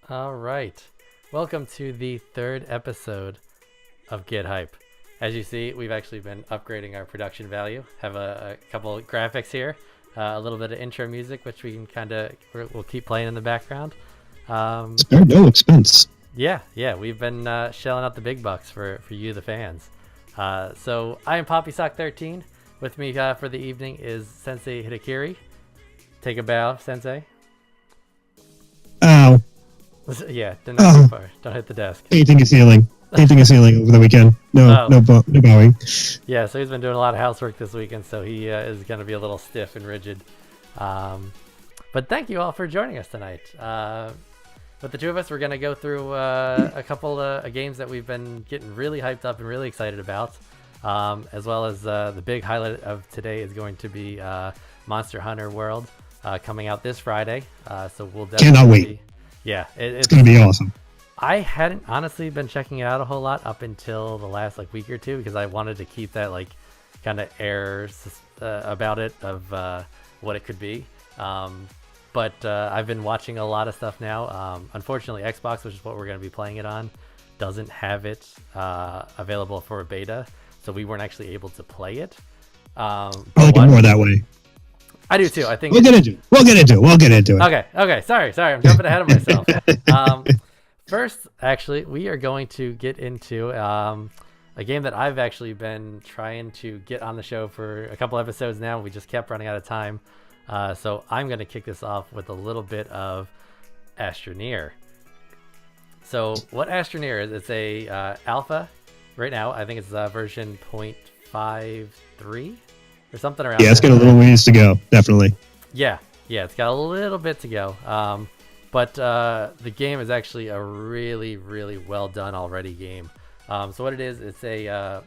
All right, welcome to the third episode of Get Hype. As you see, we've actually been upgrading our production value. Have a couple of graphics here, a little bit of intro music, which we can we'll keep playing in the background. Spare no expense. Yeah, we've been shelling out the big bucks for you, the fans. So I am PoppySock13. With me for the evening is Sensei Hidakiri. Take a bow, Sensei. Ow. Yeah, don't go too far. Don't hit the desk. Painting a ceiling over the weekend. No bowing. Yeah, so he's been doing a lot of housework this weekend, so he is going to be a little stiff and rigid. But thank you all for joining us tonight. With the two of us, we're going to go through a couple of games that we've been getting really hyped up and really excited about, as well as the big highlight of today is going to be Monster Hunter World coming out this Friday. So we'll definitely cannot wait. Yeah, it's going to be awesome. I hadn't honestly been checking it out a whole lot up until the last week or two because I wanted to keep that kind of air about it of what it could be. But I've been watching a lot of stuff now. Unfortunately, Xbox, which is what we're going to be playing it on, doesn't have it available for a beta, so we weren't actually able to play it. I like it more that way. I do too. I think we'll get into it. Okay. Sorry. I'm jumping ahead of myself. First, actually, we are going to get into a game that I've actually been trying to get on the show for a couple episodes now. We just kept running out of time. So I'm going to kick this off with a little bit of Astroneer. So what Astroneer is, it's a alpha right now. I think it's version 0.53 or something around. Yeah, it's got a little ways to go, definitely. Yeah, it's got a little bit to go. But the game is actually a really, really well done already game. So what it is, it's a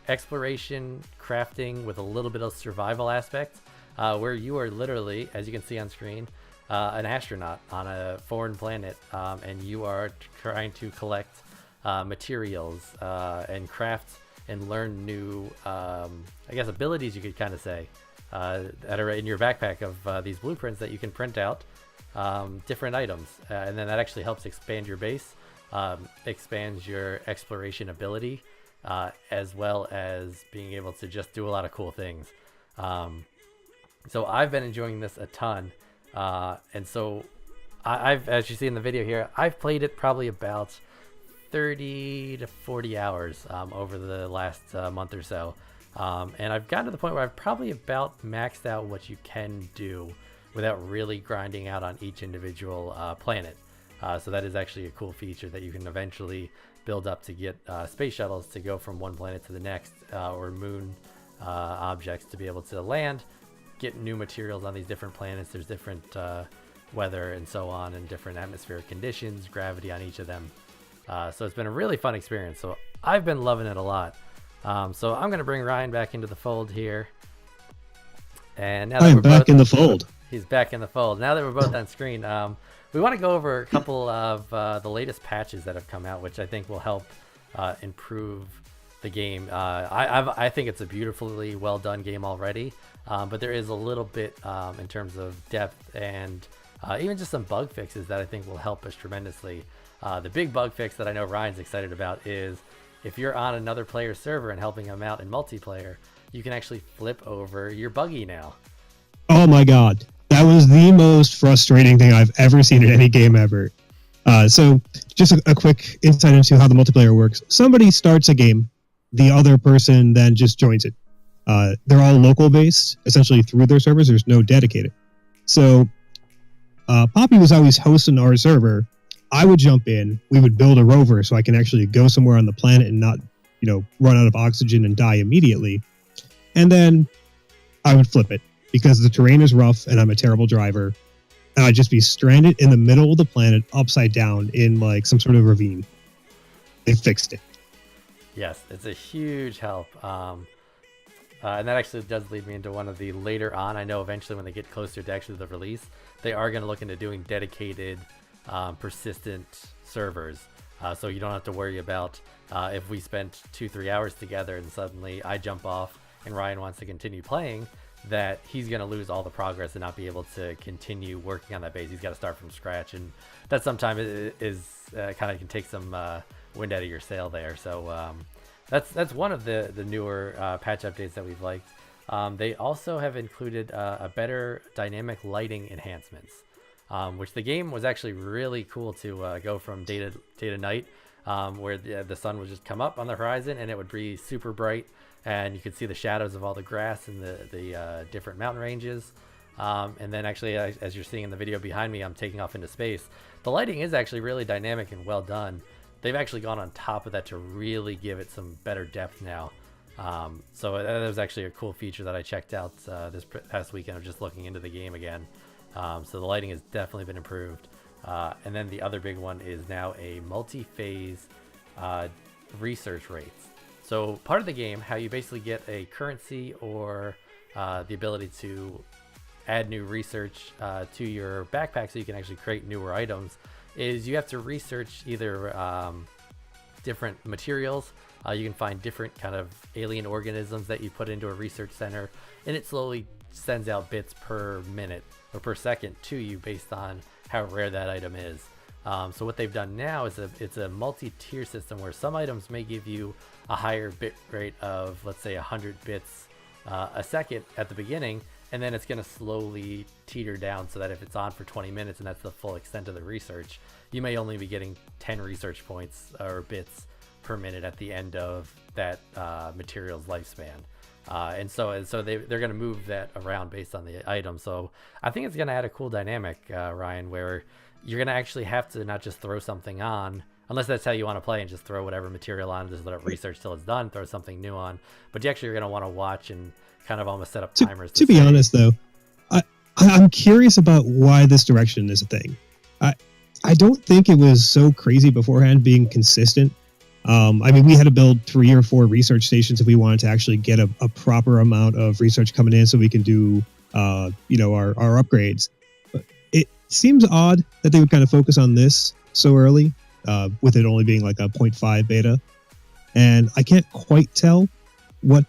exploration crafting with a little bit of survival aspect, where you are literally, as you can see on screen, an astronaut on a foreign planet, and you are trying to collect materials and craft and learn new, abilities, you could kind of say, that are in your backpack of these blueprints that you can print out. Different items, and then that actually helps expand your base, expands your exploration ability, as well as being able to just do a lot of cool things. So I've been enjoying this a ton, and so I've, as you see in the video here, I've played it probably about 30 to 40 hours over the last month or so, and I've gotten to the point where I've probably about maxed out what you can do without really grinding out on each individual planet. So that is actually a cool feature that you can eventually build up to get space shuttles to go from one planet to the next, or moon objects to be able to land, get new materials on these different planets. There's different weather and so on, and different atmospheric conditions, gravity on each of them. So it's been a really fun experience. So I've been loving it a lot. So I'm going to bring Ryan back into the fold here. And now that I'm back in the fold. He's back in the fold. Now that we're both on screen, we want to go over a couple of the latest patches that have come out, which I think will help improve the game. I think it's a beautifully well done game already, but there is a little bit in terms of depth and even just some bug fixes that I think will help us tremendously. The big bug fix that I know Ryan's excited about is if you're on another player's server and helping them out in multiplayer, you can actually flip over your buggy now. Oh my god. That was the most frustrating thing I've ever seen in any game ever. So just a quick insight into how the multiplayer works. Somebody starts a game, the other person then just joins it. They're all local based, essentially through their servers. There's no dedicated. So Poppy was always hosting our server. I would jump in. We would build a rover so I can actually go somewhere on the planet and not, run out of oxygen and die immediately. And then I would flip it because the terrain is rough and I'm a terrible driver. And I'd just be stranded in the middle of the planet, upside down in like some sort of ravine. They fixed it. Yes, it's a huge help. And that actually does lead me into one of the later on. I know eventually when they get closer to actually the release, they are going to look into doing dedicated, persistent servers. So you don't have to worry about if we spent 2-3 hours together and suddenly I jump off and Ryan wants to continue playing, that he's going to lose all the progress and not be able to continue working on that base. He's got to start from scratch. And that sometimes is kind of can take some wind out of your sail there. So that's one of the newer patch updates that we've liked. They also have included a better dynamic lighting enhancements, which the game was actually really cool to go from day to night, where the sun would just come up on the horizon and it would be super bright, and you could see the shadows of all the grass and the different mountain ranges. And then actually, as you're seeing in the video behind me, I'm taking off into space. The lighting is actually really dynamic and well done. They've actually gone on top of that to really give it some better depth now. So that was actually a cool feature that I checked out this past weekend of just looking into the game again. So the lighting has definitely been improved. And then the other big one is now a multi-phase research rates. So part of the game, how you basically get a currency or the ability to add new research to your backpack so you can actually create newer items, is you have to research either different materials. You can find different kind of alien organisms that you put into a research center, and it slowly sends out bits per minute or per second to you based on how rare that item is. So what they've done now is it's a multi-tier system where some items may give you a higher bit rate of, let's say, 100 bits a second at the beginning, and then it's going to slowly teeter down so that if it's on for 20 minutes and that's the full extent of the research, you may only be getting 10 research points or bits per minute at the end of that material's lifespan. And so they're going to move that around based on the item. So I think it's going to add a cool dynamic, Ryan, where you're going to actually have to not just throw something on, unless that's how you want to play and just throw whatever material on, just let it research till it's done, throw something new on. But you actually are going to want to watch and kind of almost set up timers. To be honest, though, I'm curious about why this direction is a thing. I don't think it was so crazy beforehand being consistent. I mean, we had to build 3 or 4 research stations if we wanted to actually get a proper amount of research coming in so we can do, our upgrades. But it seems odd that they would kind of focus on this so early, with it only being like a 0.5 beta. And I can't quite tell what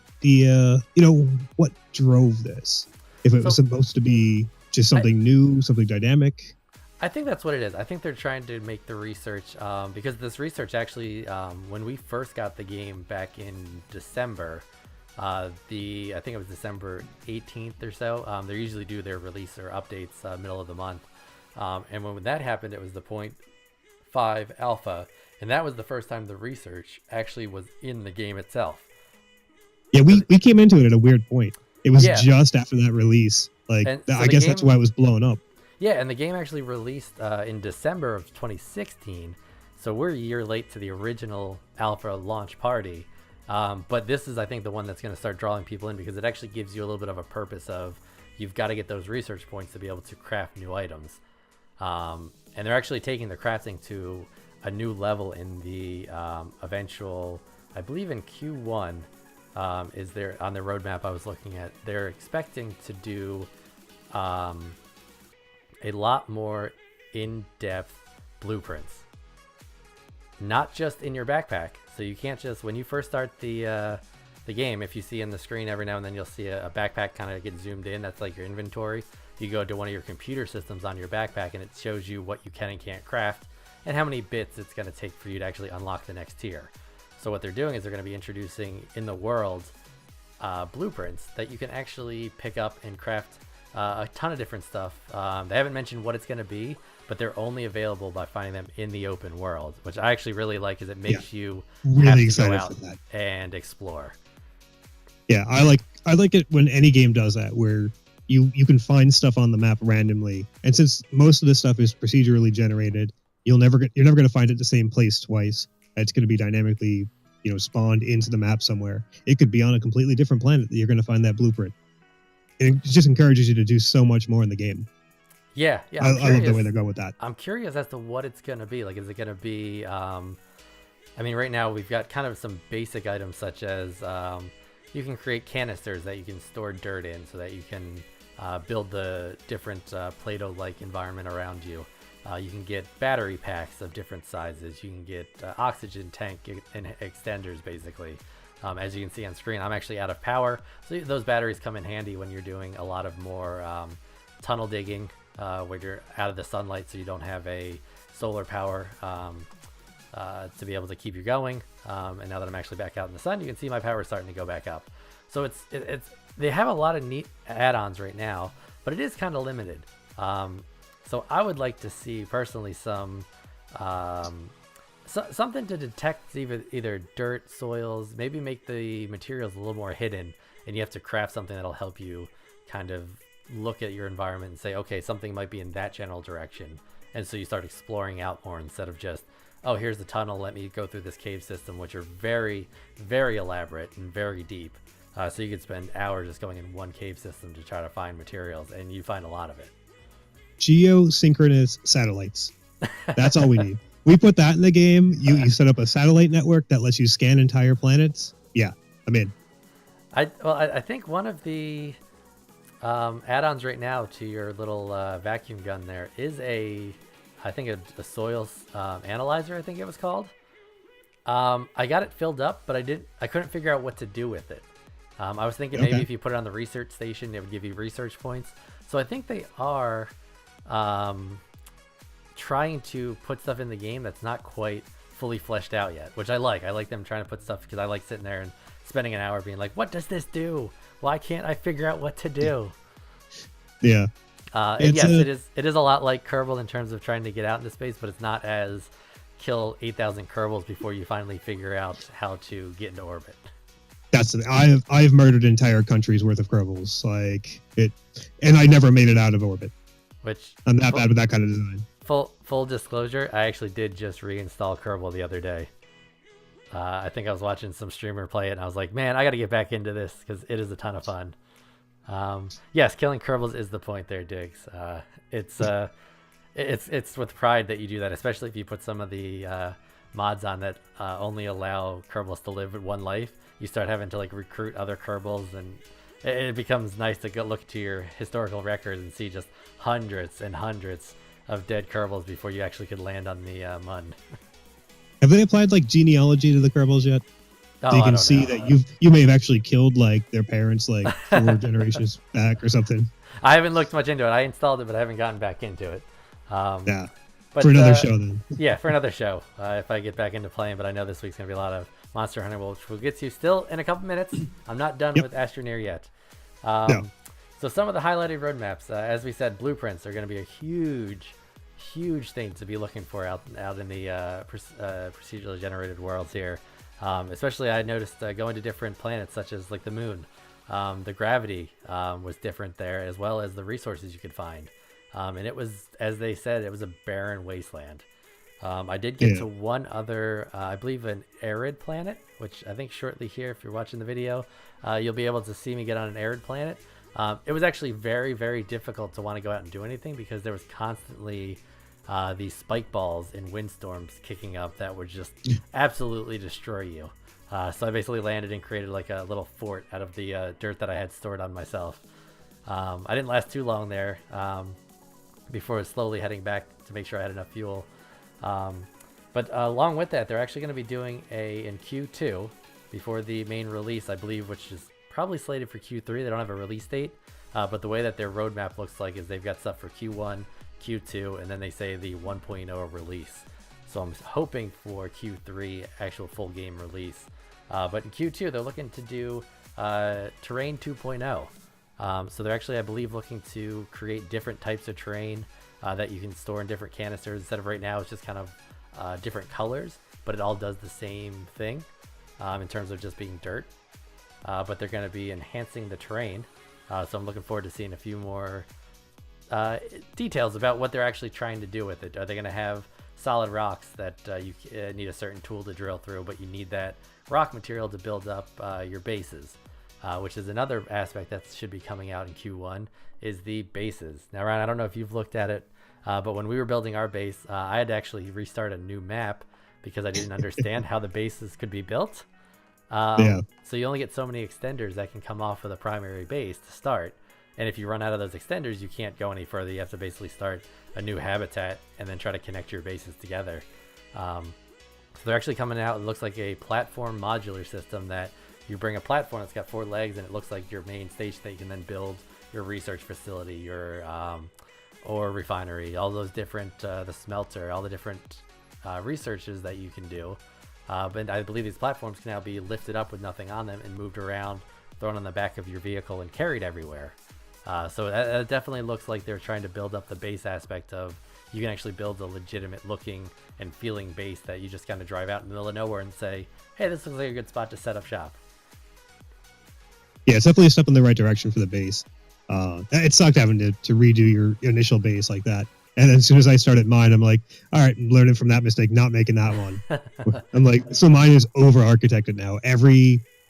what drove this. If it was supposed to be just something new, something dynamic. I think that's what it is. I think they're trying to make the research, because this research actually, when we first got the game back in December, I think it was December 18th or so, they usually do their release or updates middle of the month. And when that happened, it was the 0.5 alpha, and that was the first time the research actually was in the game itself. Yeah, we came into it at a weird point. It was just after that release. I guess that's why it was blowing up. Yeah, and the game actually released in December of 2016, so we're a year late to the original alpha launch party. But this is, I think, the one that's going to start drawing people in, because it actually gives you a little bit of a purpose of you've got to get those research points to be able to craft new items. And they're actually taking the crafting to a new level in the eventual, I believe in Q1, is there on their roadmap I was looking at. They're expecting to do a lot more in-depth blueprints, not just in your backpack. So you can't just, when you first start the game, if you see in the screen every now and then you'll see a backpack kind of get zoomed in, that's like your inventory. You go to one of your computer systems on your backpack and it shows you what you can and can't craft and how many bits it's going to take for you to actually unlock the next tier. So what they're doing is they're going to be introducing in the world blueprints that you can actually pick up and craft a ton of different stuff. They haven't mentioned what it's going to be, but they're only available by finding them in the open world, which I actually really like because it makes you really have to excited go out for that. and explore. Yeah, I like it when any game does that, where you can find stuff on the map randomly, and since most of this stuff is procedurally generated, you're never going to find it the same place twice. It's going to be dynamically, spawned into the map somewhere. It could be on a completely different planet that you're going to find that blueprint. It just encourages you to do so much more in the game. Yeah. I love the way they're going with that. I'm curious as to what it's going to be. Like, is it going to be? I mean, right now we've got kind of some basic items such as you can create canisters that you can store dirt in, so that you can build the different Play-Doh-like environment around you. You can get battery packs of different sizes. You can get oxygen tank and extenders, basically. As you can see on screen, I'm actually out of power, so those batteries come in handy when you're doing a lot of more tunnel digging, where you're out of the sunlight, so you don't have a solar power to be able to keep you going. And now that I'm actually back out in the sun, you can see my power is starting to go back up. So it's they have a lot of neat add-ons right now, but it is kind of limited. So I would like to see personally some something to detect either dirt, soils, maybe make the materials a little more hidden, and you have to craft something that'll help you kind of look at your environment and say, okay, something might be in that general direction. And so you start exploring out more instead of just, oh, here's the tunnel, let me go through this cave system, which are very, very elaborate and very deep. So you could spend hours just going in one cave system to try to find materials, and you find a lot of it. Geosynchronous satellites. That's all we need. We put that in the game. You set up a satellite network that lets you scan entire planets. Yeah, I'm in. I think one of the add-ons right now to your little vacuum gun there is a soil analyzer, I think it was called. I got it filled up, but I couldn't figure out what to do with it. I was thinking maybe if you put it on the research station, it would give you research points. So I think they are trying to put stuff in the game that's not quite fully fleshed out yet, which I like. I like them trying to put stuff, because I like sitting there and spending an hour being like, what does this do? Why can't I figure out what to do? Yeah. And yes, it is a lot like Kerbal in terms of trying to get out into space, but it's not as kill 8,000 Kerbals before you finally figure out how to get into orbit. I've murdered entire countries worth of Kerbals, and I never made it out of orbit. Which I'm that bad with that kind of design. Full disclosure, I actually did just reinstall Kerbal the other day. I think I was watching some streamer play it, and I was like, man, I got to get back into this because it is a ton of fun. Yes, killing Kerbals is the point there, Diggs. It's with pride that you do that, especially if you put some of the mods on that only allow Kerbals to live with one life. You start having to recruit other Kerbals, and it becomes nice to go look to your historical records and see just hundreds and hundreds of dead Kerbals before you actually could land on the Mun. Have they applied genealogy to the Kerbals yet? Oh, so you can see that you may have actually killed their parents 4 generations back or something. I haven't looked much into it. I installed it, but I haven't gotten back into it. Yeah. But, for another show then. Yeah, for another show. If I get back into playing, but I know this week's gonna be a lot of Monster Hunter, which we'll get to still in a couple minutes. I'm not done with Astroneer yet. No. So some of the highlighted roadmaps, as we said, blueprints are going to be a huge thing to be looking for out in the procedurally generated worlds here. Especially I noticed going to different planets such as the moon. The gravity was different there, as well as the resources you could find. And it was, as they said, it was a barren wasteland. I did get to one other, I believe an arid planet, which I think shortly here, if you're watching the video, you'll be able to see me get on an arid planet. It was actually very, very difficult to want to go out and do anything because there was constantly these spike balls in windstorms kicking up that would just absolutely destroy you. So I basically landed and created a little fort out of the dirt that I had stored on myself. I didn't last too long there before slowly heading back to make sure I had enough fuel. But along with that, they're actually going to be doing in Q2 before the main release, I believe, which is probably slated for Q3. They don't have a release date, but the way that their roadmap looks like is they've got stuff for Q1, Q2, and then they say the 1.0 release. So I'm hoping for Q3 actual full game release. But in Q2, they're looking to do Terrain 2.0. So they're actually, I believe, looking to create different types of terrain that you can store in different canisters. Instead of right now, it's just kind of different colors, but it all does the same thing in terms of just being dirt. But they're going to be enhancing the terrain. So I'm looking forward to seeing a few more details about what they're actually trying to do with it. Are they going to have solid rocks that you need a certain tool to drill through, but you need that rock material to build up your bases, which is another aspect that should be coming out in Q1, is the bases. Now, Ryan, I don't know if you've looked at it, but when we were building our base, I had to actually restart a new map because I didn't understand how the bases could be built. So you only get so many extenders that can come off of the primary base to start. And if you run out of those extenders, you can't go any further. You have to basically start a new habitat and then try to connect your bases together. So they're actually coming out. It looks like a platform modular system that you bring a platform that's got 4 legs, and it looks like your main station that you can then build your research facility, your ore refinery, all those different, the smelter, all the different researches that you can do. But I believe these platforms can now be lifted up with nothing on them and moved around, thrown on the back of your vehicle and carried everywhere. So that definitely looks like they're trying to build up the base aspect of, you can actually build a legitimate looking and feeling base that you just kind of drive out in the middle of nowhere and say, hey, this looks like a good spot to set up shop. Yeah, it's definitely a step in the right direction for the base. It sucked having to redo your initial base like that. And then as soon as I started mine, I'm like, all right, I'm learning from that mistake, not making that one. I'm like, so mine is over-architected now.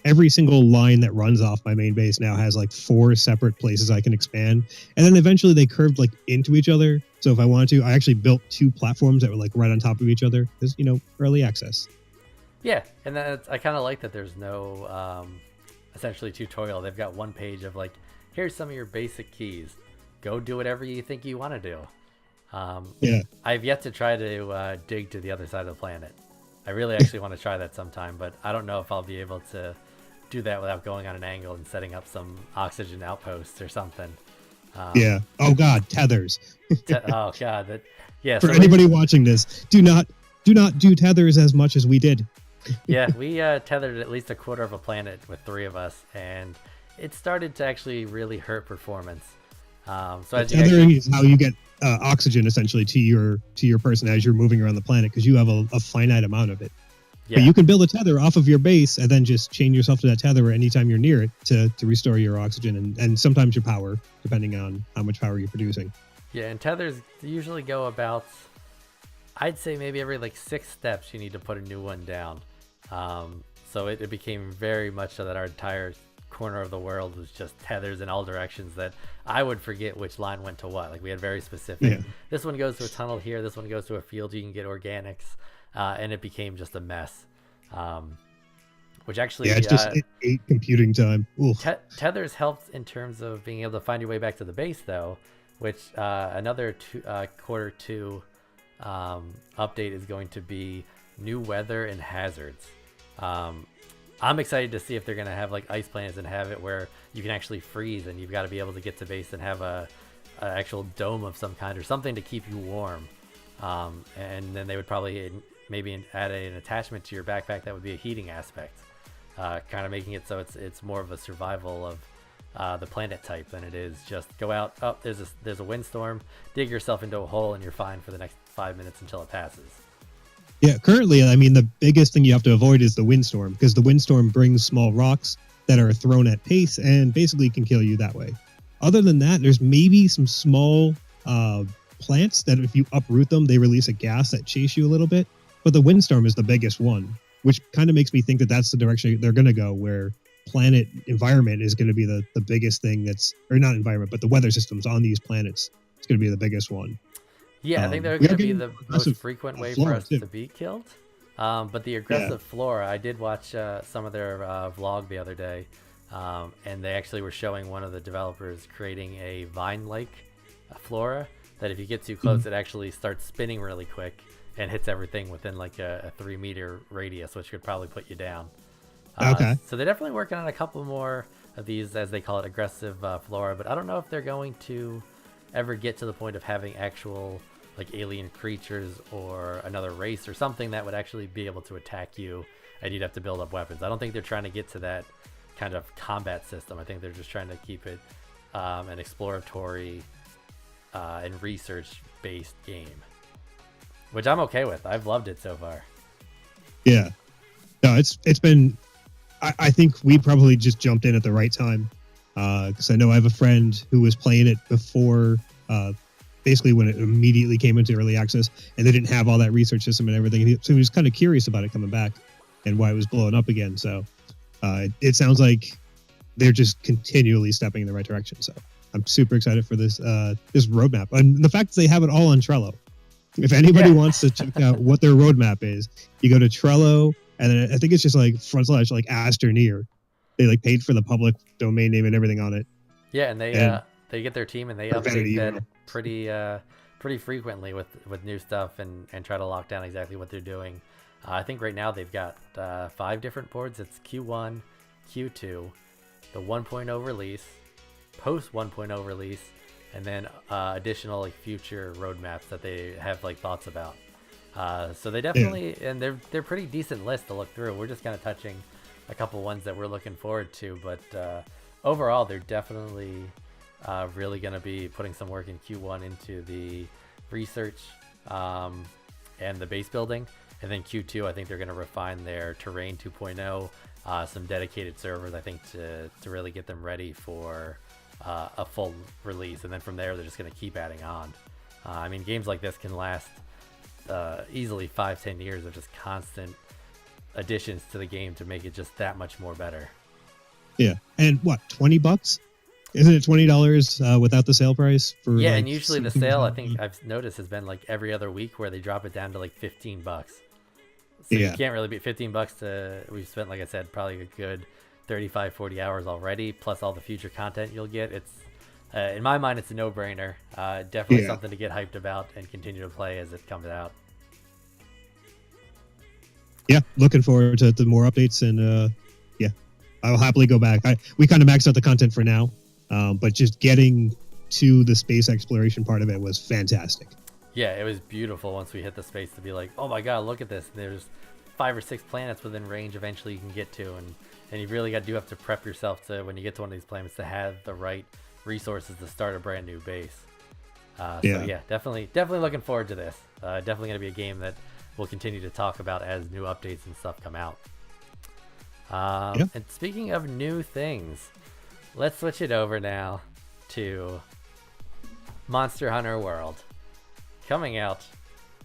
Every single line that runs off my main base now has like 4 separate places I can expand. And then eventually they curved like into each other. So if I wanted to, I actually built 2 platforms that were like right on top of each other. Because, early access. Yeah, and I kind of like that there's no essentially tutorial. They've got one page of like, here's some of your basic keys. Go do whatever you think you want to do. Yeah, I've yet to try to dig to the other side of the planet. I really actually want to try that sometime, but I don't know if I'll be able to do that without going on an angle and setting up some oxygen outposts or something. Yeah. Oh God, tethers. Oh God, yeah. For anybody watching this, do not do tethers as much as we did. Yeah, we tethered at least a quarter of a planet with 3 of us, and it started to actually really hurt performance. Tethering is how you get oxygen essentially to your person as you're moving around the planet, because you have a finite amount of it. Yeah. But you can build a tether off of your base and then just chain yourself to that tether anytime you're near it to restore your oxygen and sometimes your power, depending on how much power you're producing. Yeah, and tethers usually go about, I'd say maybe every like 6 steps you need to put a new one down. So it became very much so that our entire corner of the world was just tethers in all directions that I would forget which line went to what. Like we had very specific, this one goes to a tunnel here, this one goes to a field, you can get organics, and it became just a mess. Which actually, it's just ate computing time. Tethers helped in terms of being able to find your way back to the base though, which another quarter 2 update is going to be new weather and hazards. I'm excited to see if they're going to have like ice planets and have it where you can actually freeze and you've got to be able to get to base and have a actual dome of some kind or something to keep you warm. And then they would probably maybe add an attachment to your backpack that would be a heating aspect, kind of making it so it's more of a survival of the planet type than it is just go out, oh, there's a windstorm, dig yourself into a hole and you're fine for the next 5 minutes until it passes. Yeah, currently, I mean, the biggest thing you have to avoid is the windstorm, because the windstorm brings small rocks that are thrown at pace and basically can kill you that way. Other than that, there's maybe some small plants that if you uproot them, they release a gas that chase you a little bit. But the windstorm is the biggest one, which kind of makes me think that that's the direction they're going to go, where planet environment is going to be the biggest thing or not environment, but the weather systems on these planets is going to be the biggest one. Yeah, I think they're going to be the most frequent way for us to be killed. But the aggressive flora, I did watch some of their vlog the other day, and they actually were showing one of the developers creating a vine-like flora that if you get too close, it actually starts spinning really quick and hits everything within like a 3-meter radius, which could probably put you down. Okay. So they're definitely working on a couple more of these, as they call it, aggressive flora, but I don't know if they're going to ever get to the point of having actual like alien creatures or another race or something that would actually be able to attack you and you'd have to build up weapons. I don't think they're trying to get to that kind of combat system. I think they're just trying to keep it an exploratory and research-based game, which I'm okay with. I've loved it so far. Yeah, no, it's been. I think we probably just jumped in at the right time, because I know I have a friend who was playing it before, basically when it immediately came into early access, and they didn't have all that research system and everything. So he was kind of curious about it coming back and why it was blowing up again. So it sounds like they're just continually stepping in the right direction. So I'm super excited for this roadmap, and the fact that they have it all on Trello. If anybody wants to check out what their roadmap is, you go to Trello, and then I think it's just like / like Asterneer. They like paid for the public domain name and everything on it. Yeah, and they get their team and they update that pretty frequently with new stuff and try to lock down exactly what they're doing. I think right now they've got 5 different boards. It's Q1, Q2, the 1.0 release, post 1.0 release, and then additional like future roadmaps that they have like thoughts about. So they definitely, and they're pretty decent lists to look through. We're just kind of touching a couple ones that we're looking forward to, but overall they're definitely really going to be putting some work in Q1 into the research and the base building, and then Q2 I think they're going to refine their terrain 2.0, some dedicated servers I think to really get them ready for a full release, and then from there they're just going to keep adding on. I mean, games like this can last easily 5-10 years of just constant additions to the game to make it just that much more better. Yeah, and what, $20? Isn't it $20 without the sale price? For yeah, like, and usually the sale, I think I've noticed, has been like every other week where they drop it down to like $15. So you can't really beat $15 to. We've spent, like I said, probably a good 35-40 hours already, plus all the future content you'll get. It's in my mind, it's a no-brainer. Definitely something to get hyped about and continue to play as it comes out. Yeah, looking forward to the more updates, and I'll happily go back. We kind of maxed out the content for now, but just getting to the space exploration part of it was fantastic. Yeah, it was beautiful once we hit the space to be like, oh my god, look at this. There's 5 or 6 planets within range eventually you can get to, and you really do have to prep yourself to, when you get to one of these planets, to have the right resources to start a brand new base. So yeah, definitely looking forward to this. Definitely going to be a game that we'll continue to talk about as new updates and stuff come out. And speaking of new things, let's switch it over now to Monster Hunter World, coming out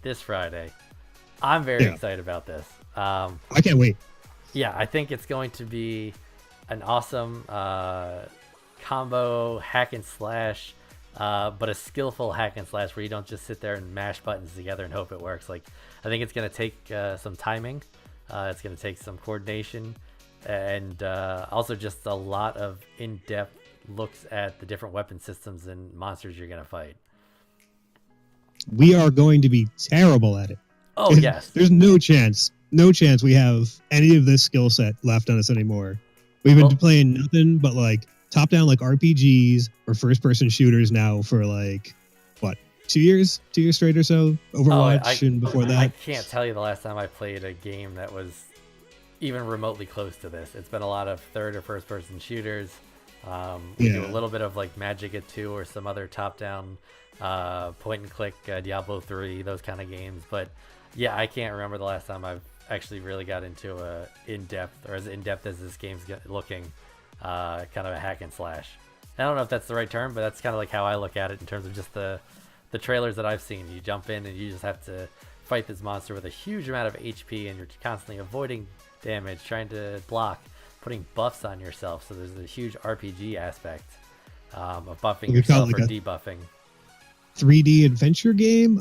this Friday. I'm very excited about this. I can't wait. Yeah, I think it's going to be an awesome combo hack and slash, but a skillful hack and slash where you don't just sit there and mash buttons together and hope it works. Like, I think it's going to take some timing. It's going to take some coordination, and also just a lot of in-depth looks at the different weapon systems and monsters you're going to fight. We are going to be terrible at it. Oh, yes. There's no chance we have any of this skill set left on us anymore. We've been playing nothing but like top-down like RPGs or first-person shooters now for like, what, 2 years? 2 years straight or so? Overwatch and before that? I can't tell you the last time I played a game that was even remotely close to this. It's been a lot of third or first-person shooters. We do a little bit of like Magicka 2 or some other top-down point-and-click Diablo 3, those kind of games. But yeah, I can't remember the last time I've actually really got into a in-depth, or as in-depth as this game's looking, kind of a hack and slash. I don't know if that's the right term, but that's kind of like how I look at it in terms of just the trailers that I've seen. You jump in and you just have to fight this monster with a huge amount of HP, and you're constantly avoiding damage, trying to block, putting buffs on yourself. So there's a huge RPG aspect of buffing yourself or debuffing. 3D adventure game?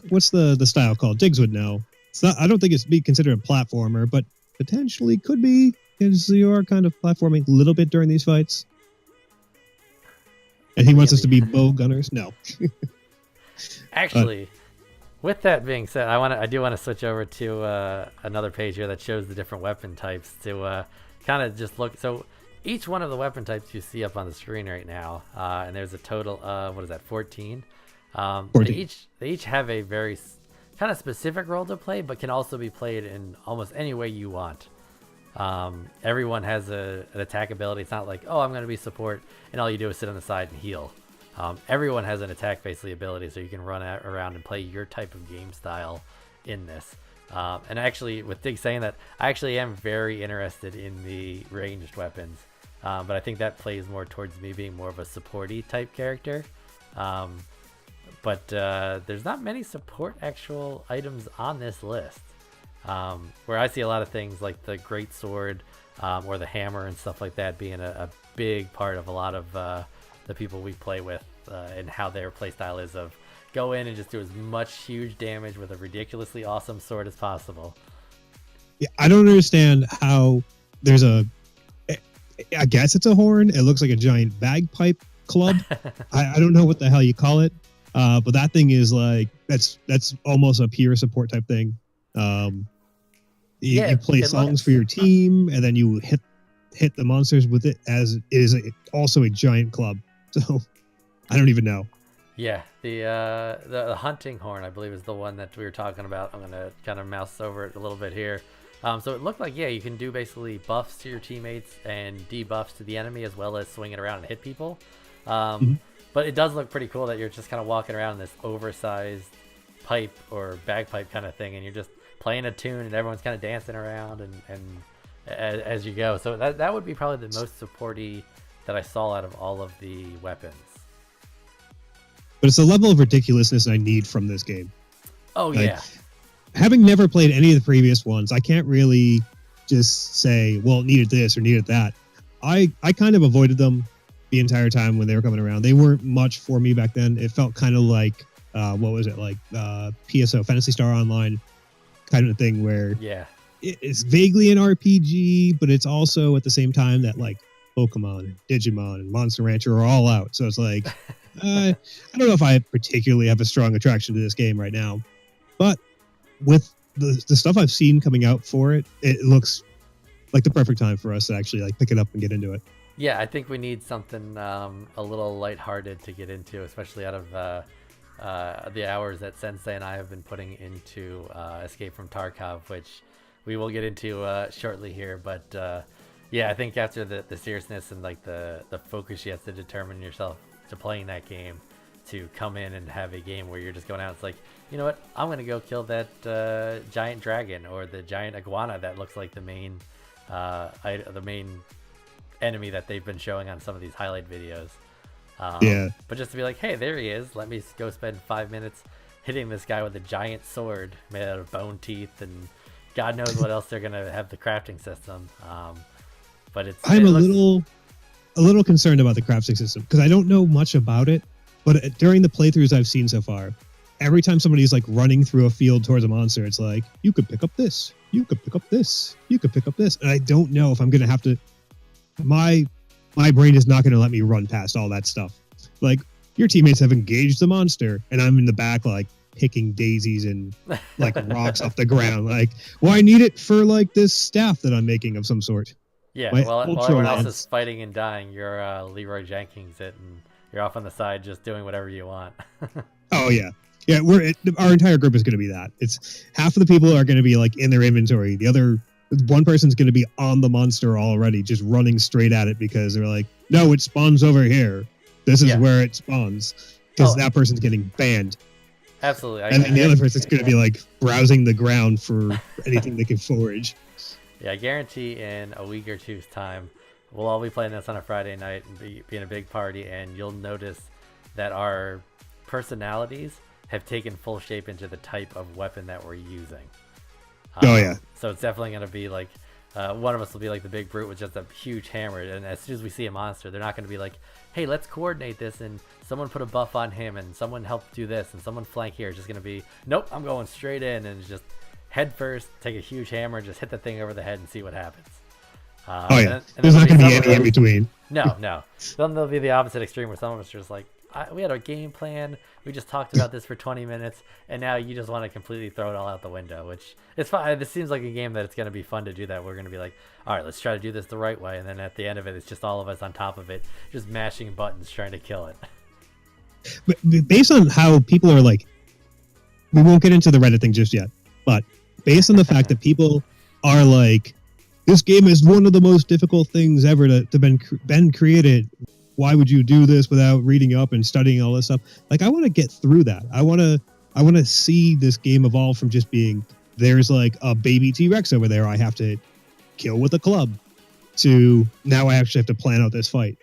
What's the style called? Diggs would know. It's not. I don't think it's be considered a platformer, but potentially could be, because you are kind of platforming a little bit during these fights. And he wants us to be bow gunners? No. Actually, with that being said, I do want to switch over to another page here that shows the different weapon types to kind of just look. So each one of the weapon types you see up on the screen right now, and there's a total of, what is that, 14? 14. They each have a very kind of specific role to play, but can also be played in almost any way you want. Everyone has an attack ability. It's not like, oh, I'm going to be support and all you do is sit on the side and heal. Everyone has an attack basically ability, so you can run around and play your type of game style in this. And actually, with Dig saying that, I actually am very interested in the ranged weapons. But I think that plays more towards me being more of a supporty type character. But there's not many support actual items on this list. Where I see a lot of things like the great sword or the hammer and stuff like that being a big part of a lot of the people we play with and how their playstyle is of go in and just do as much huge damage with a ridiculously awesome sword as possible. Yeah, I don't understand how there's I guess it's a horn. It looks like a giant bagpipe club. I don't know what the hell you call it. But that thing is like, that's almost a pure support type thing. You play songs for your team, and then you hit the monsters with it, as it is also a giant club. So I don't even know. Yeah, the hunting horn, I believe, is the one that we were talking about. I'm gonna kind of mouse over it a little bit here. So it looked like, yeah, you can do basically buffs to your teammates and debuffs to the enemy, as well as swing it around and hit people. But it does look pretty cool that you're just kind of walking around in this oversized pipe or bagpipe kind of thing, and you're just playing a tune, and everyone's kind of dancing around and as you go. So that would be probably the most supporty that I saw out of all of the weapons. But it's a level of ridiculousness I need from this game. Oh, like, yeah. Having never played any of the previous ones, I can't really just say, well, it needed this or needed that. I kind of avoided them the entire time when they were coming around. They weren't much for me back then. It felt kind of like, what was it, like PSO, Phantasy Star Online kind of thing, where it's vaguely an RPG, but it's also at the same time that like Pokemon, Digimon, and Monster Rancher are all out. So it's like, I don't know if I particularly have a strong attraction to this game right now. But with the stuff I've seen coming out for it, it looks like the perfect time for us to actually like pick it up and get into it. Yeah, I think we need something a little lighthearted to get into, especially out of the hours that Sensei and I have been putting into Escape from Tarkov, which we will get into shortly here. But yeah, I think after the seriousness and like the focus you have to determine yourself to playing that game, to come in and have a game where you're just going out, it's like, you know what, I'm going to go kill that giant dragon or the giant iguana that looks like the main enemy that they've been showing on some of these highlight videos. But just to be like, hey, there he is, let me go spend 5 minutes hitting this guy with a giant sword made out of bone teeth, and God knows what else they're gonna have the crafting system. But I'm a little concerned about the crafting system because I don't know much about it. But during the playthroughs I've seen so far, every time somebody's like running through a field towards a monster, it's like, you could pick up this, you could pick up this, you could pick up this, and I don't know if I'm gonna have to. My brain is not going to let me run past all that stuff. Like, your teammates have engaged the monster, and I'm in the back, like, picking daisies and, like, rocks off the ground. Like, well, I need it for, like, this staff that I'm making of some sort. Yeah, while everyone else is fighting and dying, you're Leroy Jenkins it, and you're off on the side just doing whatever you want. Oh, yeah. Yeah, our entire group is going to be that. It's half of the people are going to be, like, in their inventory. The other one person's going to be on the monster already, just running straight at it because they're like, no, it spawns over here. This is where it spawns. Because that person's getting banned. Absolutely. And the other person's going to be like browsing the ground for anything they can forage. Yeah, I guarantee in a week or two's time, we'll all be playing this on a Friday night and be in a big party, and you'll notice that our personalities have taken full shape into the type of weapon that we're using. Oh, yeah. So it's definitely going to be like, one of us will be like the big brute with just a huge hammer. And as soon as we see a monster, they're not going to be like, hey, let's coordinate this. And someone put a buff on him and someone help do this and someone flank here. It's just going to be, nope, I'm going straight in and just head first, take a huge hammer, just hit the thing over the head and see what happens. Oh, yeah. There's not going to be any in between. No. Then there'll be the opposite extreme where some of us are just like, we had a game plan. We just talked about this for 20 minutes, and now you just want to completely throw it all out the window, which it's fine. This seems like a game that it's going to be fun to do that. We're going to be like, all right, let's try to do this the right way. And then at the end of it, it's just all of us on top of it, just mashing buttons, trying to kill it. But based on how people are like, we won't get into the Reddit thing just yet, but based on the fact that people are like this game is one of the most difficult things ever to been created. Why would you do this without reading up and studying all this stuff? Like, I want to get through that. I want to see this game evolve from just being, there's like a baby T-Rex over there I have to kill with a club, to now I actually have to plan out this fight.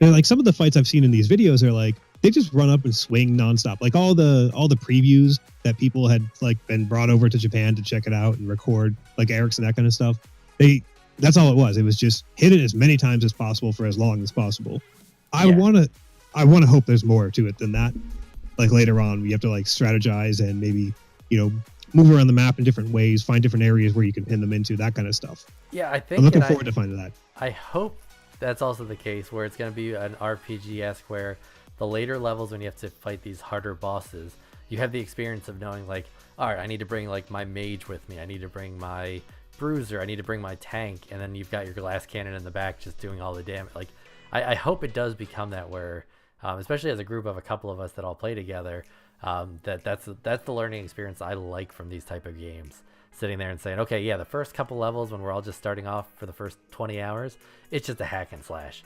And like some of the fights I've seen in these videos are like, they just run up and swing nonstop. Like all the previews that people had like been brought over to Japan to check it out and record, like Ericsson, that kind of stuff. That's all it was. It was just hit it as many times as possible for as long as possible. I want to hope there's more to it than that. Like later on, we have to like strategize and maybe, move around the map in different ways, find different areas where you can pin them into, that kind of stuff. Yeah, I think I'm looking forward to finding that. I hope that's also the case, where it's going to be an RPG-esque, where the later levels, when you have to fight these harder bosses, you have the experience of knowing like, all right, I need to bring like my mage with me, I need to bring my bruiser, I need to bring my tank, and then you've got your glass cannon in the back just doing all the damage. Like, I hope it does become that, where especially as a group of a couple of us that all play together, that's the learning experience I like from these type of games. Sitting there and saying, okay, yeah, the first couple levels when we're all just starting off for the first 20 hours, it's just a hack and slash.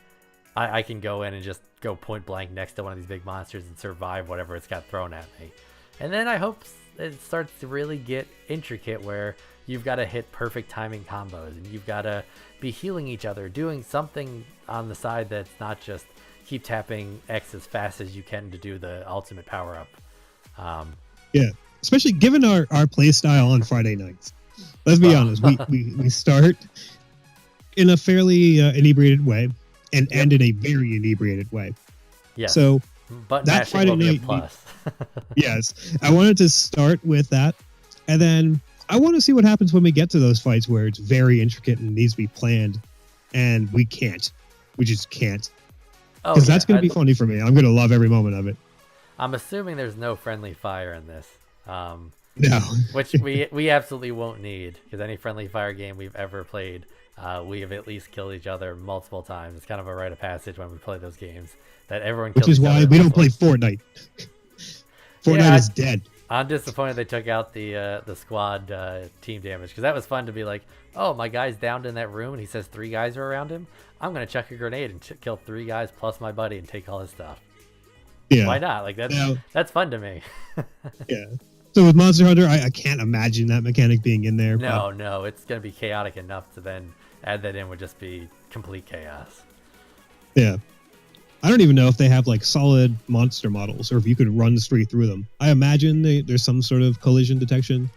I can go in and just go point blank next to one of these big monsters and survive whatever it's got thrown at me. And then I hope it starts to really get intricate, where you've got to hit perfect timing combos, and you've got to be healing each other, doing something on the side that's not just keep tapping X as fast as you can to do the ultimate power up. Yeah, especially given our play style on Friday nights. Let's be honest, we start in a fairly inebriated way and end in a very inebriated way. Yeah. So but that Friday night, plus. yes, I wanted to start with that, and then I want to see what happens when we get to those fights where it's very intricate and needs to be planned, and we just can't. Because that's going to be funny for me. I'm going to love every moment of it. I'm assuming there's no friendly fire in this. No. Which we absolutely won't need, because any friendly fire game we've ever played, we have at least killed each other multiple times. It's kind of a rite of passage when we play those games, that everyone kills each other. Which is why we don't play Fortnite. Fortnite is dead. I'm disappointed they took out the squad team damage, because that was fun to be like, oh, my guy's downed in that room and he says 3 guys are around him. I'm going to chuck a grenade and kill 3 guys plus my buddy and take all his stuff. Yeah. Why not? Like, that's fun to me. Yeah. So with Monster Hunter, I can't imagine that mechanic being in there. No, it's going to be chaotic enough to then add that in would just be complete chaos. Yeah. I don't even know if they have like solid monster models, or if you could run straight through them. I imagine there's some sort of collision detection.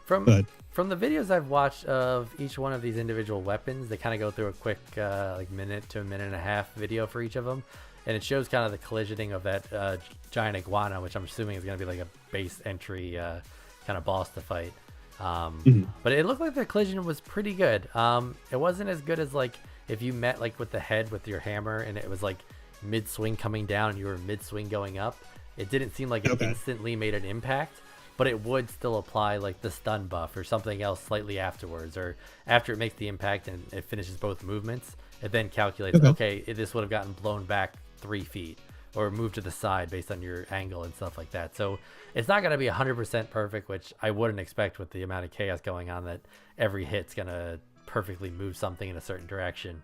From the videos I've watched of each one of these individual weapons, they kind of go through a quick like minute to a minute and a half video for each of them, and it shows kind of the collisioning of that giant iguana, which I'm assuming is going to be like a base entry kind of boss to fight. But it looked like the collision was pretty good. It wasn't as good as like if you met like with the head with your hammer and it was like mid swing coming down and you were mid swing going up. It didn't seem like it instantly made an impact, but it would still apply like the stun buff or something else slightly afterwards, or after it makes the impact and it finishes both movements, it then calculates, okay, this would have gotten blown back 3 feet or moved to the side based on your angle and stuff like that. So it's not going to be 100% perfect, which I wouldn't expect with the amount of chaos going on, that every hit's going to perfectly move something in a certain direction.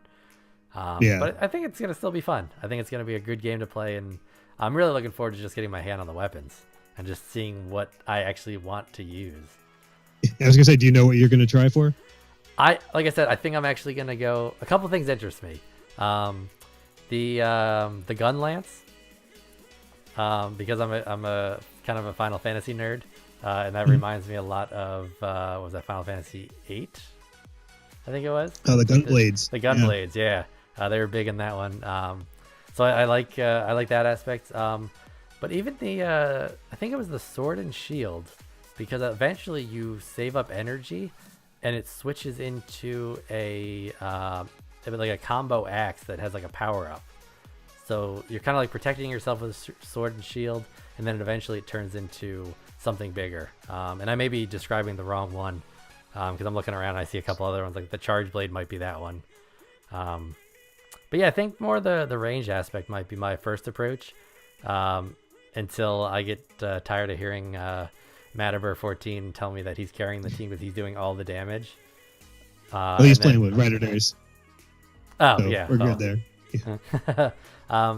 But I think it's going to still be fun. I think it's going to be a good game to play, and I'm really looking forward to just getting my hand on the weapons and just seeing what I actually want to use. I was going to say, do you know what you're going to try for? Like I said, I think I'm actually going to go, a couple things interest me. The gun lance, because I'm a kind of a Final Fantasy nerd, and that reminds me a lot of what was that, Final Fantasy 8? I think it was. Oh, the gun blades. The gun blades, yeah. They were big in that one. So I like that aspect. But even the I think it was the sword and shield, because eventually you save up energy, and it switches into a like a combo axe that has like a power up. So you're kind of like protecting yourself with a sword and shield, and then eventually it turns into something bigger. And I may be describing the wrong one, because I'm looking around and I see a couple other ones, like the charge blade might be that one. But yeah, I think more the range aspect might be my first approach, until I get tired of hearing Mataber 14 tell me that he's carrying the team because he's doing all the damage. Well, he's and then- playing with Redditors, Oh so yeah, we're oh. good there.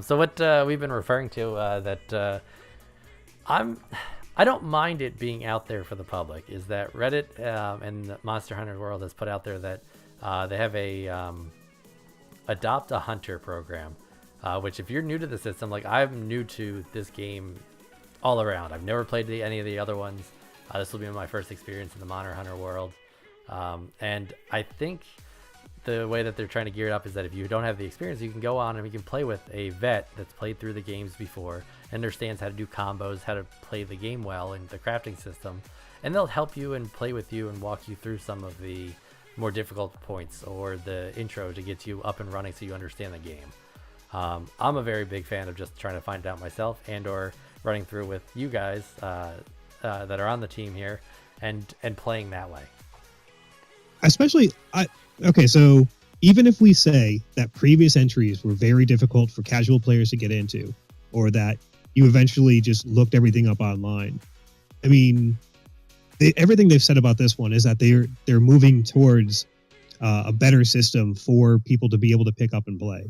So what we've been referring to that I don't mind it being out there for the public is that Reddit and Monster Hunter World has put out there that they have a Adopt a Hunter program, which if you're new to the system, like I'm new to this game all around. I've never played any of the other ones. This will be my first experience in the Monster Hunter World, and I think the way that they're trying to gear it up is that if you don't have the experience, you can go on and you can play with a vet that's played through the games before, understands how to do combos, how to play the game well in the crafting system, and they'll help you and play with you and walk you through some of the more difficult points or the intro to get you up and running so you understand the game. I'm a very big fan of just trying to find it out myself and or running through with you guys that are on the team here and playing that way. Especially, okay, so even if we say that previous entries were very difficult for casual players to get into, or that you eventually just looked everything up online, I mean, everything they've said about this one is that they're moving towards a better system for people to be able to pick up and play.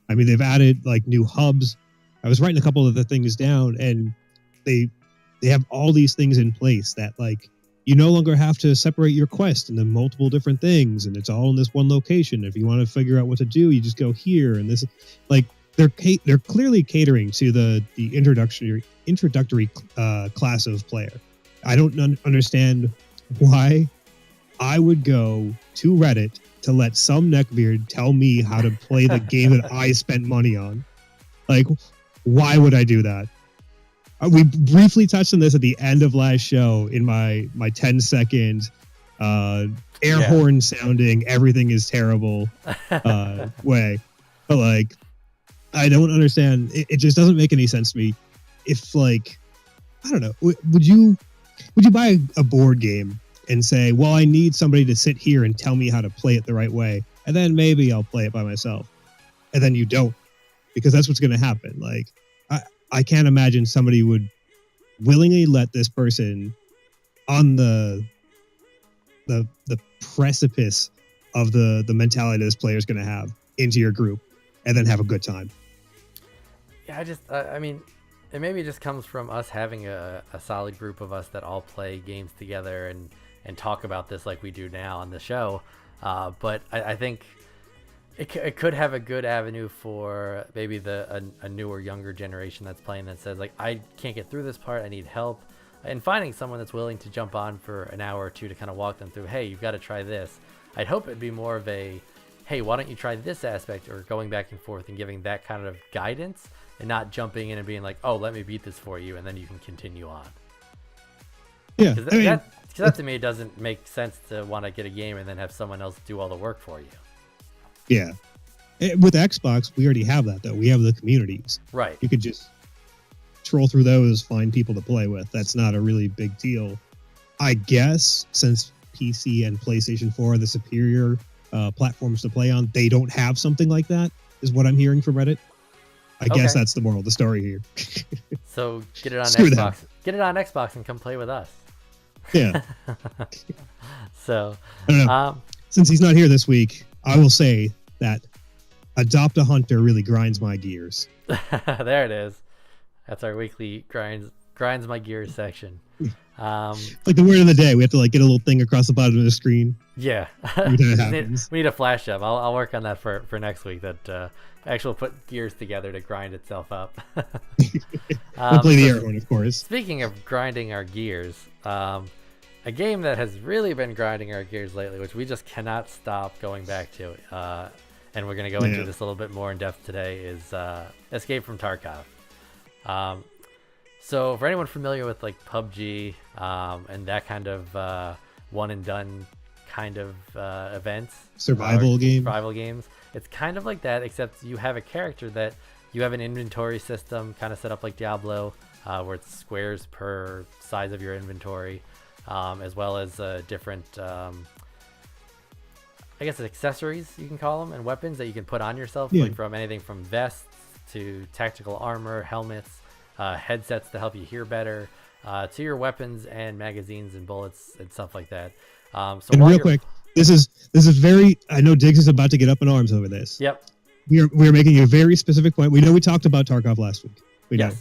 I mean, they've added like new hubs. I was writing a couple of the things down, and they have all these things in place that like you no longer have to separate your quest into multiple different things, and it's all in this one location. If you want to figure out what to do, you just go here. And this, like, they're clearly catering to the introductory class of player. I don't understand why I would go to Reddit to let some neckbeard tell me how to play the game that I spent money on. Like, why would I do that? We briefly touched on this at the end of last show in my 10-second air horn sounding everything is terrible way. But like, I don't understand. It just doesn't make any sense to me. If like, I don't know, would you buy a board game and say, well, I need somebody to sit here and tell me how to play it the right way, and then maybe I'll play it by myself, and then you don't, because that's what's going to happen. Like, I can't imagine somebody would willingly let this person on the precipice of the mentality this player is going to have into your group and then have a good time. Yeah, I mean, it maybe just comes from us having a solid group of us that all play games together and talk about this like we do now on the show. But I think it could have a good avenue for maybe a newer, younger generation that's playing that says, like, I can't get through this part, I need help. And finding someone that's willing to jump on for an hour or two to kind of walk them through, hey, you've got to try this. I'd hope it'd be more of a, hey, why don't you try this aspect, or going back and forth and giving that kind of guidance and not jumping in and being like, oh, let me beat this for you, and then you can continue on. Yeah, Because that to me doesn't make sense to want to get a game and then have someone else do all the work for you. Yeah. With Xbox, we already have that, though. We have the communities. Right. You could just troll through those, find people to play with. That's not a really big deal. I guess since PC and PlayStation 4 are the superior platforms to play on, they don't have something like that, is what I'm hearing from Reddit. I guess that's the moral of the story here. So get it on Screw Xbox. them. Get it on Xbox and come play with us. Yeah. So, I don't know. Since he's not here this week, I will say that Adopt a Hunter really grinds my gears. there it is. That's our weekly grinds my gears section. Like the word of the day, we have to like get a little thing across the bottom of the screen. Yeah. Every time it happens. We need a flash up. I'll work on that for next week. That actually put gears together to grind itself up. We'll play the air horn, of course. Speaking of grinding our gears, a game that has really been grinding our gears lately, which we just cannot stop going back to, and we're going to go into this a little bit more in depth today, is Escape from Tarkov. So for anyone familiar with like PUBG and that kind of one and done kind of events, survival games, it's kind of like that, except you have a character that you have an inventory system kind of set up like Diablo, where it's squares per size of your inventory, as well as different I guess accessories, you can call them, and weapons that you can put on yourself, like from anything from vests to tactical armor, helmets, headsets to help you hear better, to your weapons and magazines and bullets and stuff like that. So and real quick, This is very. I know Diggs is about to get up in arms over this. Yep. We're making a very specific point. We know we talked about Tarkov last week. We know.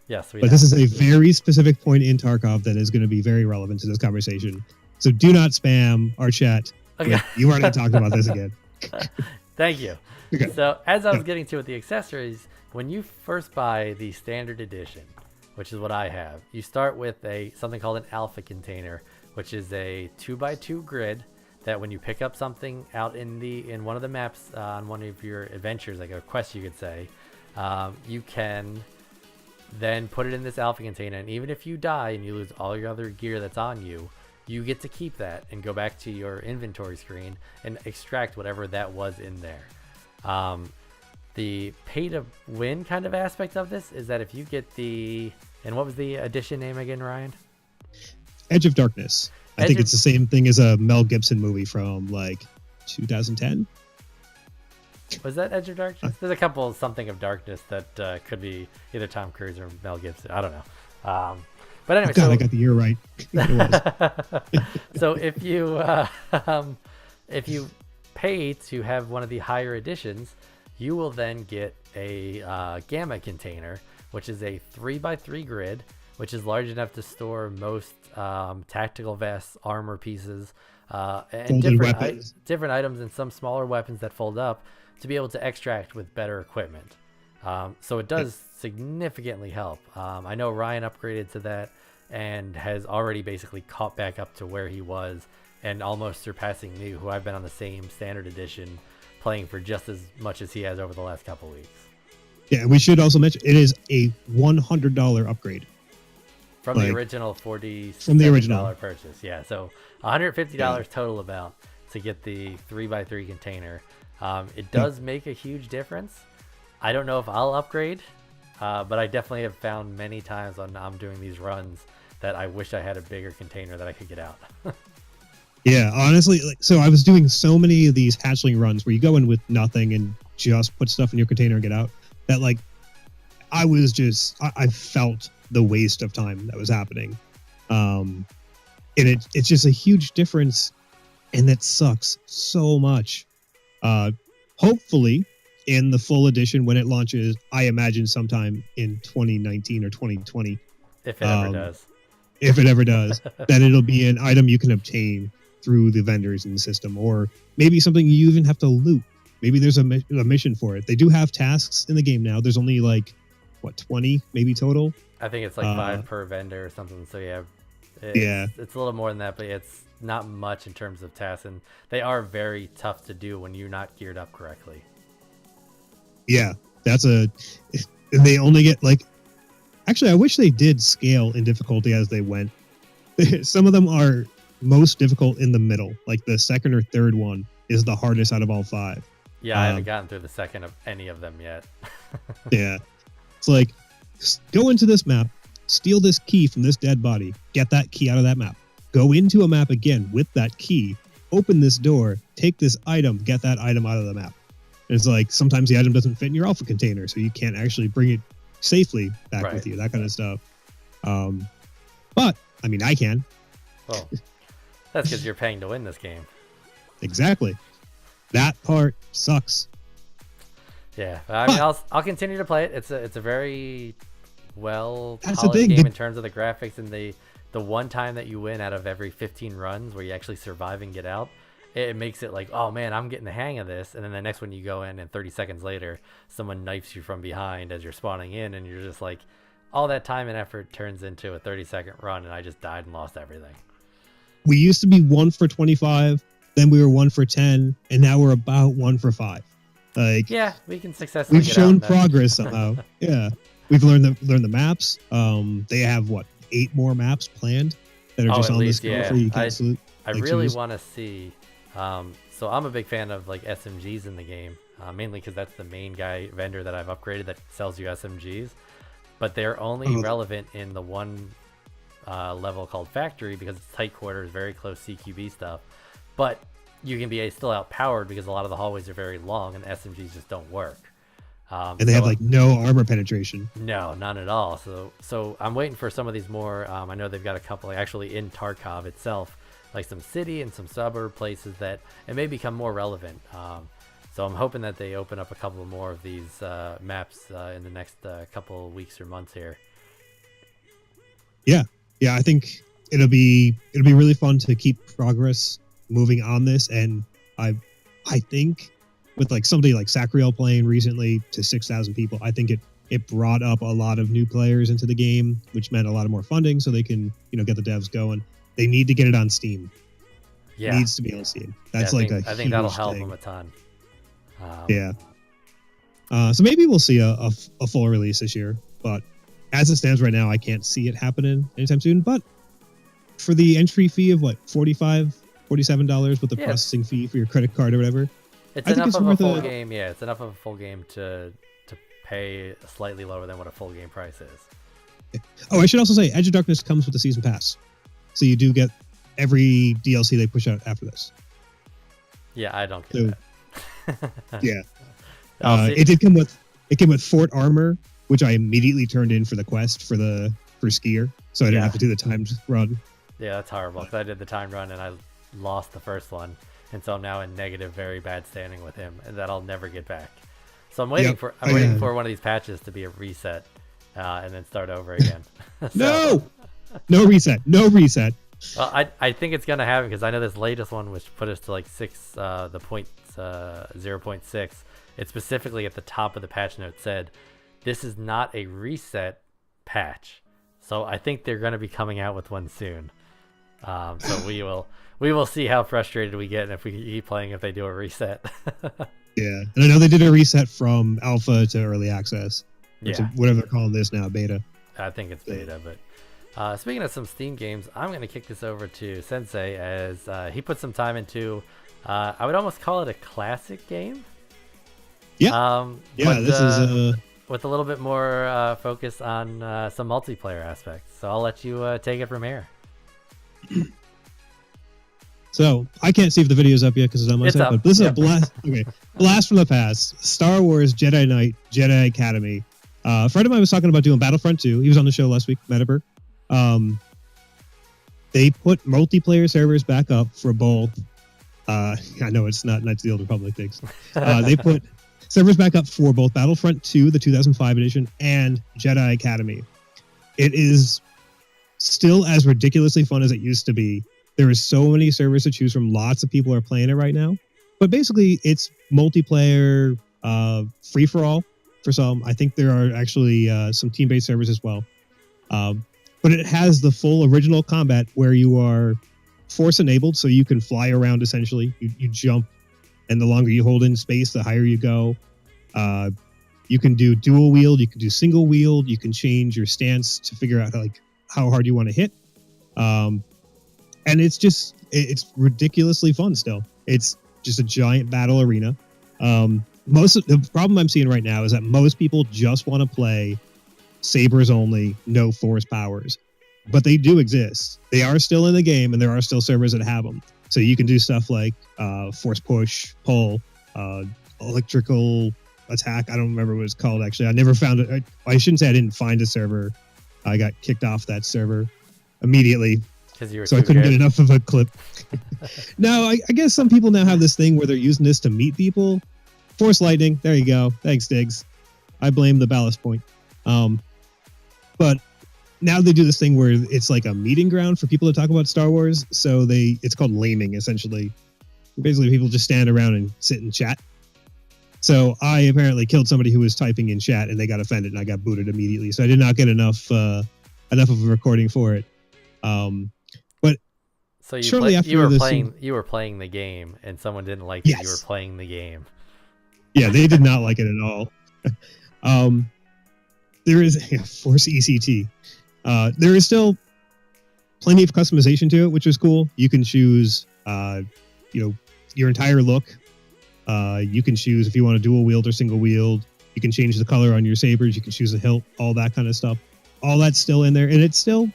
Yes, but this is a very specific point in Tarkov that is going to be very relevant to this conversation. So do not spam our chat. Okay. You already talked about this again. Thank you. Okay. So as I was getting to with the accessories, when you first buy the standard edition, which is what I have, you start with something called an alpha container, which is a 2x2 grid that when you pick up something out in one of the maps on one of your adventures, like a quest you could say, you can then put it in this alpha container, and even if you die and you lose all your other gear that's on you, you get to keep that and go back to your inventory screen and extract whatever that was in there. The pay to win kind of aspect of this is that if you get and what was the edition name again, Ryan? Edge of Darkness. I think it's the same thing as a Mel Gibson movie from like 2010. Was that Edge of Darkness? There's a couple of something of darkness that could be either Tom Cruise or Mel Gibson. I don't know. But anyway, I got the year right. So if you pay to have one of the higher editions, you will then get a Gamma container, which is a 3x3 grid, which is large enough to store most tactical vests, armor pieces, and different items, and some smaller weapons that fold up to be able to extract with better equipment. So it does significantly help. I know Ryan upgraded to that and has already basically caught back up to where he was and almost surpassing me, who I've been on the same standard edition playing for just as much as he has over the last couple of weeks. Yeah, we should also mention it is a $100 upgrade. From the original $47 from the original purchase. Yeah, so $150 total amount to get the 3x3 container. It does make a huge difference. I don't know if I'll upgrade, but I definitely have found many times when I'm doing these runs that I wish I had a bigger container that I could get out. Yeah, honestly, so I was doing so many of these hatchling runs where you go in with nothing and just put stuff in your container and get out, that I felt the waste of time that was happening. And it's just a huge difference, and that sucks so much. Hopefully in the full edition when it launches, I imagine sometime in 2019 or 2020, if it ever does. If it ever does, that it'll be an item you can obtain through the vendors in the system, or maybe something you even have to loot. Maybe there's a mission for it. They do have tasks in the game now. There's only 20 maybe total. I think it's 5 per vendor or something. So yeah, it's a little more than that, but it's not much in terms of tasks, and they are very tough to do when you're not geared up correctly. Yeah, they only get actually, I wish they did scale in difficulty as they went. Some of them are most difficult in the middle, like the second or third one is the hardest out of all 5. Yeah, I haven't gotten through the second of any of them yet. Yeah, it's go into this map, steal this key from this dead body, get that key out of that map, go into a map again with that key, open this door, take this item, get that item out of the map. And it's sometimes the item doesn't fit in your alpha container, so you can't actually bring it safely back with you, that kind of stuff. But I mean, I can. Well, that's because you're paying to win this game. Exactly. That part sucks. Yeah, I mean, I'll continue to play it. It's a very well polished game in terms of the graphics, and the one time that you win out of every 15 runs where you actually survive and get out, it makes it oh man, I'm getting the hang of this. And then the next one you go in, and 30 seconds later, someone knifes you from behind as you're spawning in, and you're just all that time and effort turns into a 30-second run, and I just died and lost everything. We used to be 1 for 25, then we were 1 for 10, and now we're about 1 for 5. Yeah, we can successfully. We've shown progress somehow. Yeah, we've learned the maps. They have 8 more maps planned that are just on this go for you. I really want to see. So I'm a big fan of SMGs in the game, mainly because that's the main vendor that I've upgraded that sells you SMGs. But they're only relevant in the one level called Factory because it's tight quarters, very close CQB stuff. But you can be still outpowered because a lot of the hallways are very long and SMGs just don't work. And they have no armor penetration. No, none at all. So I'm waiting for some of these more. I know they've got a couple actually in Tarkov itself. like some city and some suburb places that it may become more relevant. So I'm hoping that they open up a couple more of these maps in the next couple of weeks or months here. Yeah, I think it'll be really fun to keep progress moving on this, and I think with like somebody like Sacriel playing recently to 6,000 people, I think it brought up a lot of new players into the game, which meant a lot of more funding, so they can get the devs going. They need to get it on Steam. Yeah, it needs to be on Steam. That's I think that'll help them a ton. So maybe we'll see a full release this year, but as it stands right now, I can't see it happening anytime soon. But for the entry fee of what, $47 with the processing fee for your credit card or whatever, it's enough of a full game. Yeah, it's enough of a full game to pay slightly lower than what a full game price is. Oh, I should also say Edge of Darkness comes with the season pass, so you do get every DLC they push out after this. Yeah, I don't get that. Yeah. It came with Fort Armor, which I immediately turned in for the quest for skier, so I didn't have to do the timed run. Yeah, that's horrible, because I did the timed run and I lost the first one, and so I'm now in negative, very bad standing with him, and that I'll never get back. So I'm waiting for one of these patches to be a reset, and then start over again. No reset. Well, I think it's gonna happen, because I know this latest one, which put us to like 0.6. It specifically at the top of the patch note said, "This is not a reset patch." So I think they're gonna be coming out with one soon. So we will see how frustrated we get, and if we keep playing, if they do a reset. Yeah, and I know they did a reset from alpha to early access. Yeah, whatever they're calling this now, beta. I think it's beta, but speaking of some Steam games, I'm going to kick this over to Sensei, as he put some time into, I would almost call it a classic game. Yeah. This is with a little bit more focus on some multiplayer aspects. So I'll let you take it from here. So I can't see if the video's up yet because it's on my side, but this is a blast. Okay, blast from the past. Star Wars Jedi Knight Jedi Academy. A friend of mine was talking about doing Battlefront 2. He was on the show last week, Metaber. They put multiplayer servers back up for both. I know it's not Knights of the Old Republic things. They put servers back up for both Battlefront 2, the 2005 edition, and Jedi Academy. It is still as ridiculously fun as it used to be. There is so many servers to choose from. Lots of people are playing it right now. But basically, it's multiplayer free-for-all for some. I think there are actually some team-based servers as well. But it has the full original combat where you are force-enabled, so you can fly around, essentially. You jump, and the longer you hold in space, the higher you go. You can do dual wield. You can do single wield. You can change your stance to figure out how hard you want to hit. And it's ridiculously fun still. It's just a giant battle arena. The problem I'm seeing right now is that most people just want to play sabers only, no force powers. But they do exist. They are still in the game, and there are still servers that have them. So you can do stuff like force push, pull, electrical attack. I don't remember what it's called, actually. I never found it. I shouldn't say I didn't find a server. I got kicked off that server immediately. So I couldn't get enough of a clip. No, I guess some people now have this thing where they're using this to meet people. Force lightning. There you go. Thanks, Diggs. I blame the ballast point. But now they do this thing where it's like a meeting ground for people to talk about Star Wars. So it's called laming, essentially. Basically, people just stand around and sit and chat. So I apparently killed somebody who was typing in chat, and they got offended, and I got booted immediately. So I did not get enough of a recording for it. So you were playing the game, and someone didn't like that you were playing the game. Yeah, they did not like it at all. There is Force ECT. There is still plenty of customization to it, which is cool. You can choose, your entire look. You can choose if you want to dual wield or single wield. You can change the color on your sabers. You can choose the hilt, all that kind of stuff. All that's still in there, and it's still,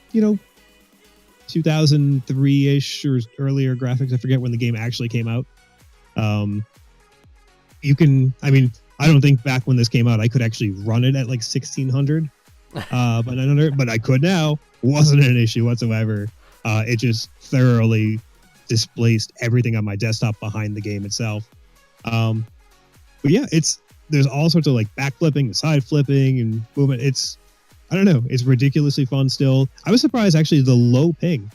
2003-ish or earlier graphics. I forget when the game actually came out. I don't think back when this came out, I could actually run it at like 1600 but I could now. Wasn't an issue whatsoever. It just thoroughly displaced everything on my desktop behind the game itself. But yeah, there's all sorts of like backflipping, side flipping, and movement. I don't know, it's ridiculously fun still. I was surprised actually the low ping.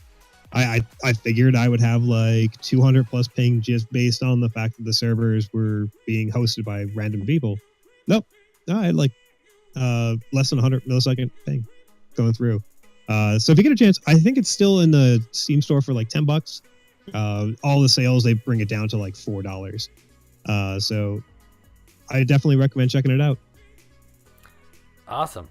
I figured I would have like 200 plus ping just based on the fact that the servers were being hosted by random people. Nope, no, I had like less than 100 millisecond ping going through. So if you get a chance, I think it's still in the Steam store for like $10. All the sales, they bring it down to like $4. So I definitely recommend checking it out. Awesome.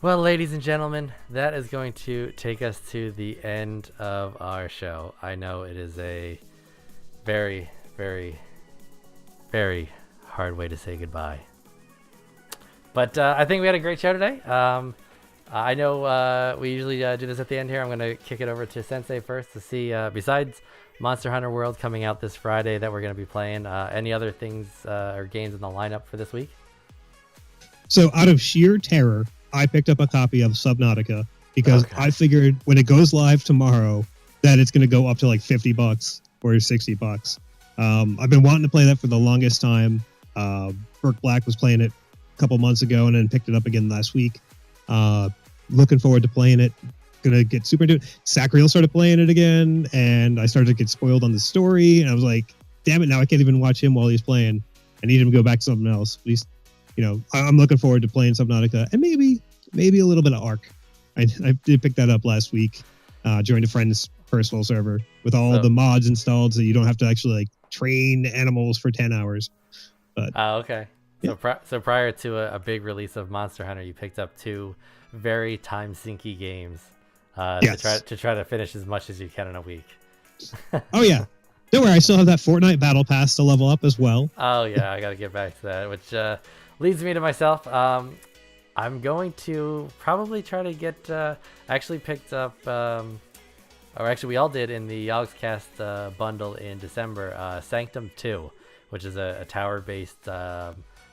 Well, ladies and gentlemen, that is going to take us to the end of our show. I know it is a very, very, very hard way to say goodbye. But I think we had a great show today. I know we usually do this at the end here. I'm going to kick it over to Sensei first to see, besides Monster Hunter World coming out this Friday that we're going to be playing, any other things or games in the lineup for this week? So out of sheer terror, I picked up a copy of Subnautica because I figured when it goes live tomorrow that it's going to go up to like $50 or $60. I've been wanting to play that for the longest time. Burke Black was playing it a couple months ago and then picked it up again last week. Looking forward to playing it. Gonna get super into it. Sacriel started playing it again, and I started to get spoiled on the story. And I was like, "Damn it! Now I can't even watch him while he's playing. I need him to go back to something else." But he's, I'm looking forward to playing Subnautica and maybe a little bit of Ark. I did pick that up last week. Joined a friend's personal server with all the mods installed, so you don't have to actually like train animals for 10 hours. But okay. Yeah. So prior to a big release of Monster Hunter, you picked up 2 very time sinky games yes. to try to finish as much as you can in a week. Oh yeah, don't worry, I still have that Fortnite Battle Pass to level up as well. Oh yeah, I got to get back to that, which leads me to myself. I'm going to probably try to get actually picked up, or actually we all did in the Yogscast bundle in December, Sanctum 2, which is a tower-based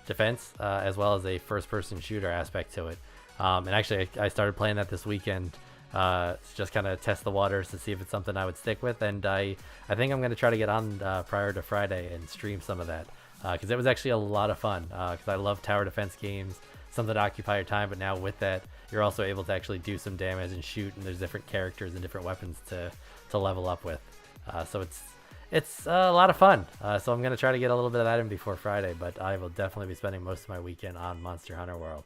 defense, as well as a first-person shooter aspect to it. And actually, I started playing that this weekend to just kind of test the waters to see if it's something I would stick with. And I think I'm going to try to get on prior to Friday and stream some of that, because it was actually a lot of fun, because I love tower defense games, something to occupy your time. But now with that, you're also able to actually do some damage and shoot, and there's different characters and different weapons to level up with. So it's a lot of fun. So I'm going to try to get a little bit of that in before Friday, but I will definitely be spending most of my weekend on Monster Hunter World.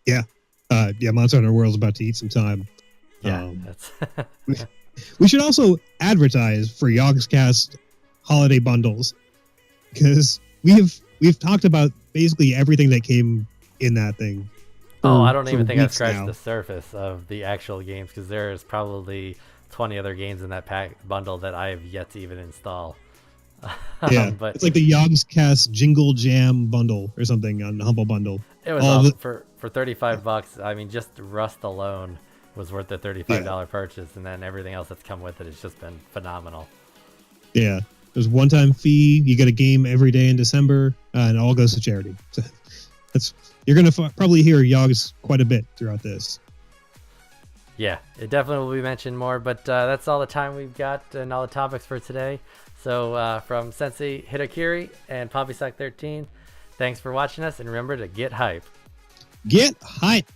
Yeah. Monster Hunter World's about to eat some time. Yeah, we should also advertise for Yogscast holiday bundles, because we've talked about basically everything that came in that thing. I don't even think I've scratched the surface of the actual games, because there's probably 20 other games in that bundle that I have yet to even install. Yeah, but it's like the Yogscast Jingle Jam bundle or something on Humble Bundle. It was awesome. For $35. I mean, just Rust alone was worth the $35 purchase, and then everything else that's come with it has just been phenomenal. Yeah, there's a one-time fee. You get a game every day in December, and it all goes to charity. So you're gonna probably hear Yogs quite a bit throughout this. Yeah, it definitely will be mentioned more, but that's all the time we've got and all the topics for today. So from Sensei Hitokiri and PoppySock13, thanks for watching us, and remember to get hype. Get hype!